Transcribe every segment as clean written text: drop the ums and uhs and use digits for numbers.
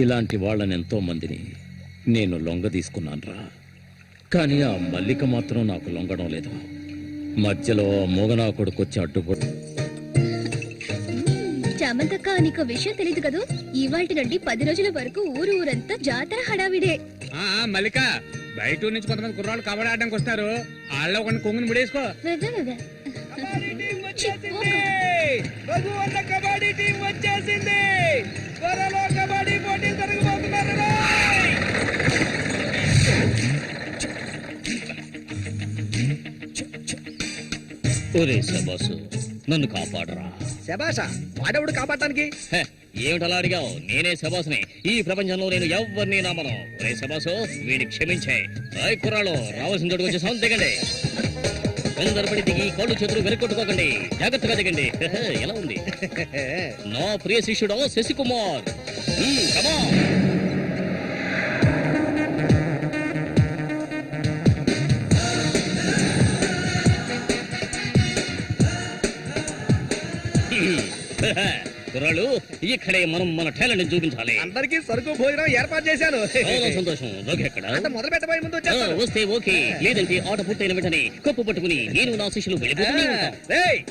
ఇలాంటి వాళ్ళని ఎంతో మందిని నేను లొంగ తీసుకున్నానురా. కానీ ఆ మల్లిక మాత్రం నాకు లొంగడం లేదు. మధ్యలో మూగనా కొడుకొచ్చి అడ్డుపడు. చామంతక్క, నీకు విషయం తెలీదు కదూ, ఇవాల్టి నుండి 10 రోజుల వరకు ఊరంతా జాతర హడావిడే. మల్లిక, బయట నుంచి కొంతమంది కుర్రాళ్ళు కబడ్డీ ఆడడానికి వస్తారు. వాళ్ళ ఒక కొంగుని ముడేసుకో. కబడ్డీ టీం వచ్చేసింది. త్వరలో కబడ్డీ పోటీ జరగబోతున్నారు. ఒరే శబాసు, నన్ను కాపాడరా. శబాషా? వాడెవడు కాపాడటానికి? ఏమిటలా అడిగావు? నేనే శబాసుని. ఈ ప్రపంచంలో నేను ఎవరిని నమ్మను. ఒరే శబాసు, వీడిని క్షమించే. కుర్రాళ్ళు రావాల్సిన చోటుకు వచ్చేసాం, దిగండి. తొందరపడి దిగి కళ్ళు చేతులు వెనకొట్టుకోకండి, జాగ్రత్తగా దిగండి. ఎలా ఉంది నా ప్రియ శిష్యుడు శశికుమార్? కమా. కుర్రాళ్ళు, ఇక్కడే మనం మన టాలెంట్ చూపించాలి. అందరికీ సరుకు భోజనం ఏర్పాటు చేశాను. చాలా సంతోషం. మొదలు పెట్టబోయే ముందు వస్తే ఓకే, లేదంటే ఆట పూర్తయిన వెంటనే కప్పు పట్టుకుని నేను నా శిష్యులు వెళ్ళిపోతూనే ఉంటాం.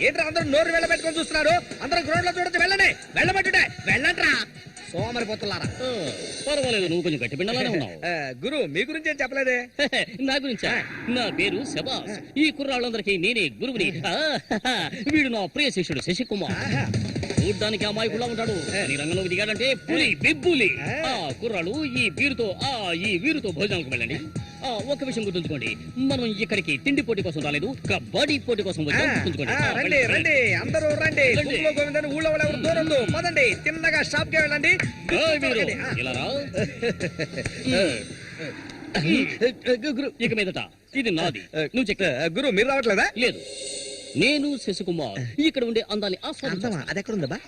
ఏంట్రా అందరూ నోరు వెళ్ళబెట్టుకొని చూస్తున్నారు? అందరూ గ్రౌండ్ లో చూడొచ్చు. వెళ్ళండి, వెళ్ళబెట్టుడే, వెళ్ళంట్రా సోమరిపోతున్నారా. పర్వాలేదు, నువ్వు కొంచెం గట్టి పిండాలనే ఉన్నావు. గురు, మీ గురించి ఏం చెప్పలేదే? నా గురించా? నా పేరు శబాస్. ఈ కుర్రాళ్ళందరికీ నేనే గురువుని. వీడు నా ప్రియ శిష్యుడు శశికుమార్. చూడ్డానికి అమాయకులా ఉంటాడు, ఈ రంగంలోకి దిగాడంటే పులి బిబ్బులి. కుర్రాళ్ళు, ఈ వీరుతో భోజనానికి వెళ్ళండి. ఒక విషయం గుర్తుంచుకోండి, మనం ఇక్కడికి తిండి పోటీ కోసం రాలేదు, కబడ్డీ పోటీ కోసం గుర్తుంచుకోండి. రండి, అందరూ రండి. ఊళ్ళో దూరం పదండి, తిన్నగా షాప్ కి వెళ్ళండి. ఇక మీదట ఇది నాది. నువ్వు చెక్క. గురు, మీరు రావట్లేదా? లేదు, నేను శశికుమార్ ఇక్కడ ఉండే అందాన్ని ఆస్వాదించా. అది ఎక్కడ ఉందా?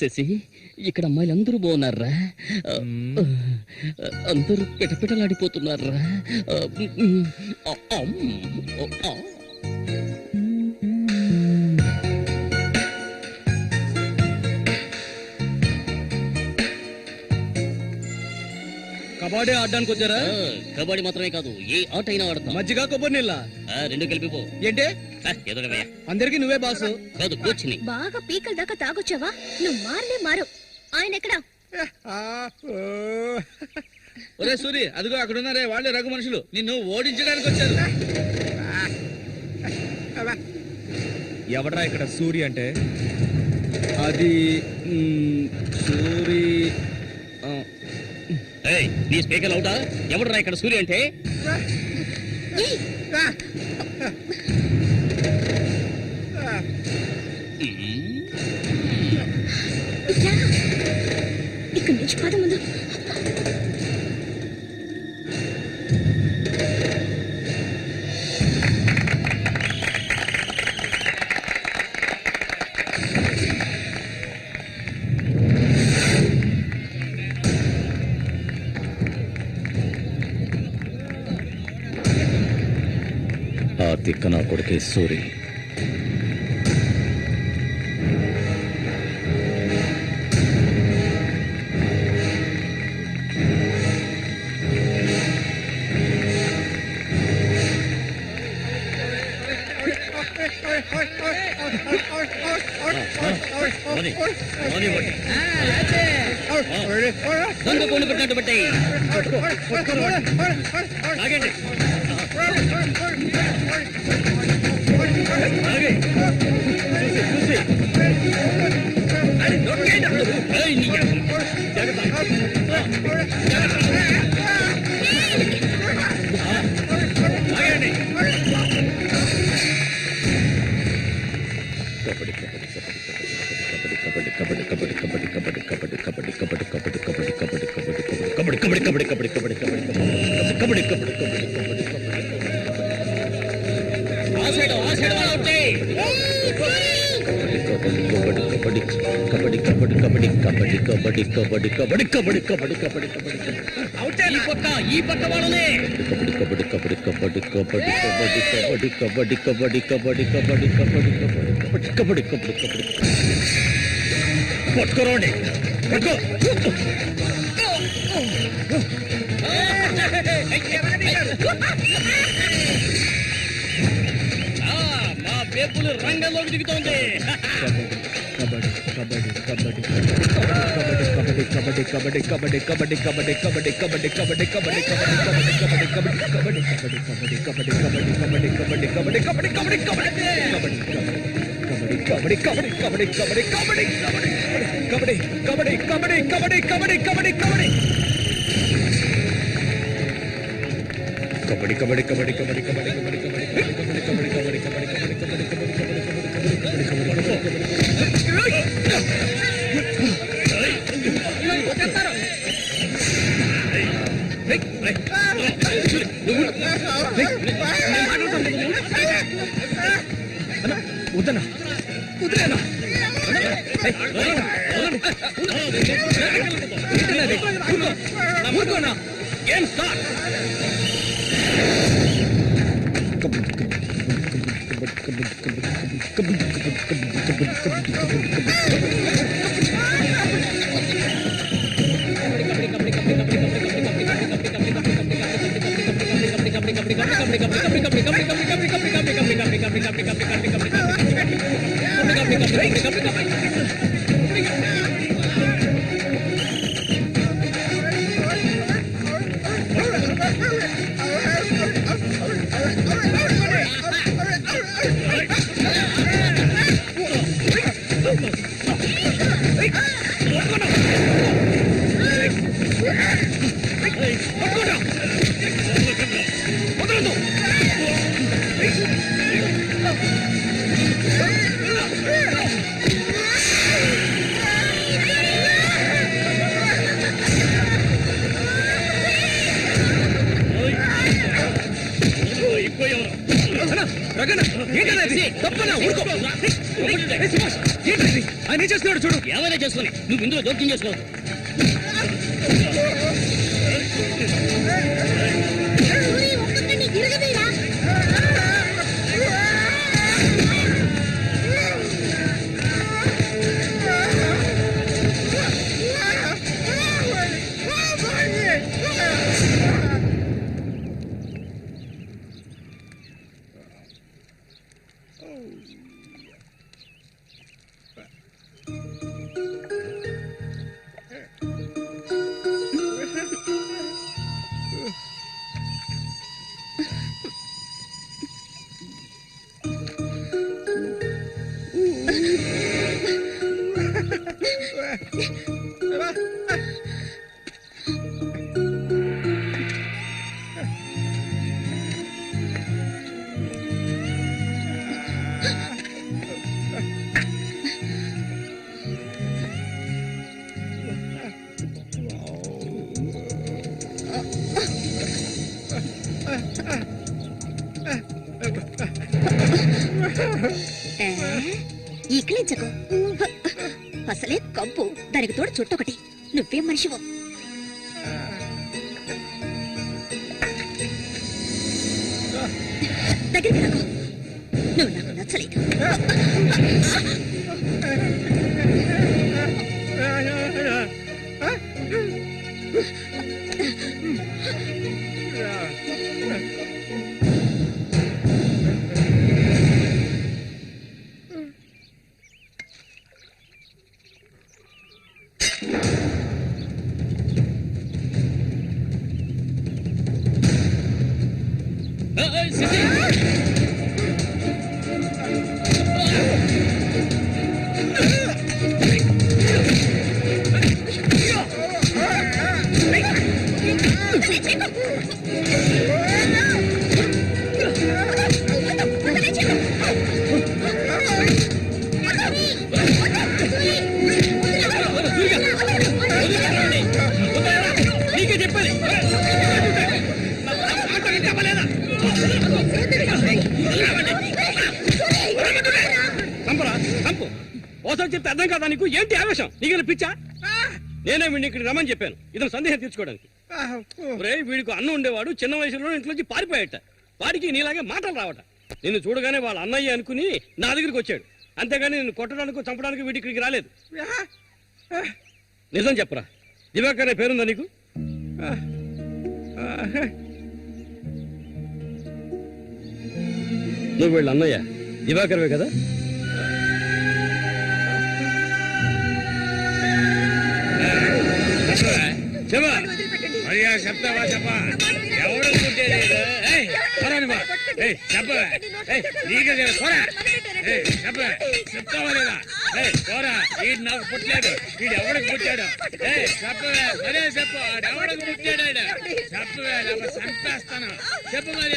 శశి, ఇక్కడ అమ్మాయిలు అందరూ బాగున్నారా? అందరూ పిటపిటలాడిపోతున్నారా? కబడ్డీ ఆడడానికి వచ్చారా? కబడ్డీ మాత్రమే కాదు, ఏ ఆట అయినా ఆడతాం. మజ్జిగ కొబ్బరి నీళ్ళ రెండు కలిపిపో. ఏంటి ఎదురవయ్యా? అందరికి నువ్వే బాసు కాదు, కోచ్ని. బాగా పీకల దాకా తాగొచ్చావా? నువ్వు మారు. ఆయన ఎక్కడా? ఒరే సూరి, అదిగో అక్కడ ఉన్నారే, వాళ్ళే రఘు మనుషులు. నిన్ను ఓడించడానికి వచ్చారు. ఎవడ్రా ఇక్కడ సూరి అంటే? అది సూరి. నీ స్పీకర్ అవుతా? ఎవడరా ఇక్కడ సూర్య అంటే? ఇక్కడ నుంచి పద ముందు. ఆ తిక్క నా కొడుకే సూరి. దొంగ పూలు పెట్టినట్టు పెట్టాయి. ఆగండి. ఈ పక్క ఈ పక్క వాళ్ళనే పట్టుకోరండి పట్టుకో మా బేపులు రంగంలోకి దిగుతోంది. వద్దన్నా వదిలేనా ఊరుకోనా గేమ్ స్టార్ట్. ఆయన చేస్తున్నాడు చూడు. ఎవరైనా చేసుకుని నువ్వు ఇందులో జోక్యం చేసుకోవద్దు. ఈకిలించకు. అసలే కంపు, దానికి తోడు చుట్టొకటి. నువ్వేం మనిషివో. దగ్గరికి రాకు. నువ్వు నాకు నచ్చలేదు. నీకే చెప్పాలి. ఎన్నోసార్లు చెప్తే అర్థం కాదా నీకు? ఏంటి ఆవేశం? నీకు పిచ్చా? నేనే వీడిని ఇక్కడికి రమ్మని చెప్పాను ఇతను సందేహం తీర్చుకోవడానికి. వీడికి అన్న ఉండేవాడు, చిన్న వయసులో ఇంట్లోంచి పారిపోయాట. వాడికి నీలాగే మాటలు రావట. నిన్ను చూడగానే వాళ్ళ అన్నయ్య అనుకుని నా దగ్గరికి వచ్చాడు, అంతేగాని నిన్ను కొట్టడానికి చంపడానికి వీడి ఇక్కడికి రాలేదు. నిజం చెప్పరా, దివాకర్ అనే పేరుందా నీకు? నువ్వు వీళ్ళ అన్నయ్య దివాకర్వే కదా? చెప్పా చెప్తావా? చెప్పా ఎవరు చెప్తావా లేదా? పోరా, వీడు నాకు పుట్టలేదు, వీడు ఎవరికి పుట్టాడు? చెప్పవే, మరే చెప్పు, ఎవరికి పుట్టాడు? చెప్పవే, లేకపోతే చంపేస్తాను. చెప్పు మరి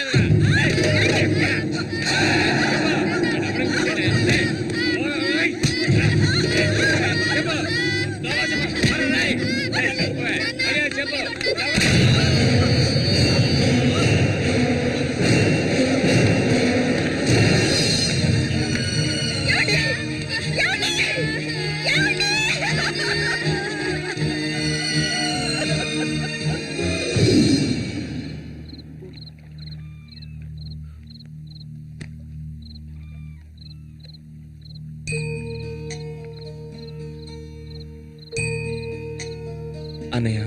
అన్నయ్య.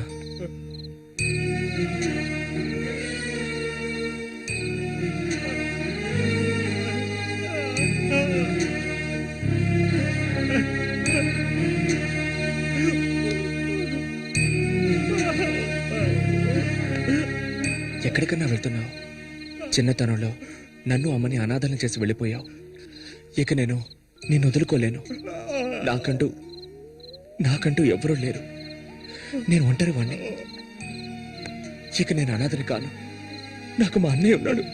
ఎక్కడికన్నా వెళ్తున్నావు? చిన్నతనంలో నన్ను అమ్మని అనాథలను చేసి వెళ్ళిపోయావు. ఇక నేను నిన్ను వదులుకోలేను. నాకంటూ ఎవ్వరూ లేరు. నేను ఒంటరి వాణ్ణి. ఇక నేను అనాథని కాను. నాకు మా అన్నయ్య ఉన్నాడు.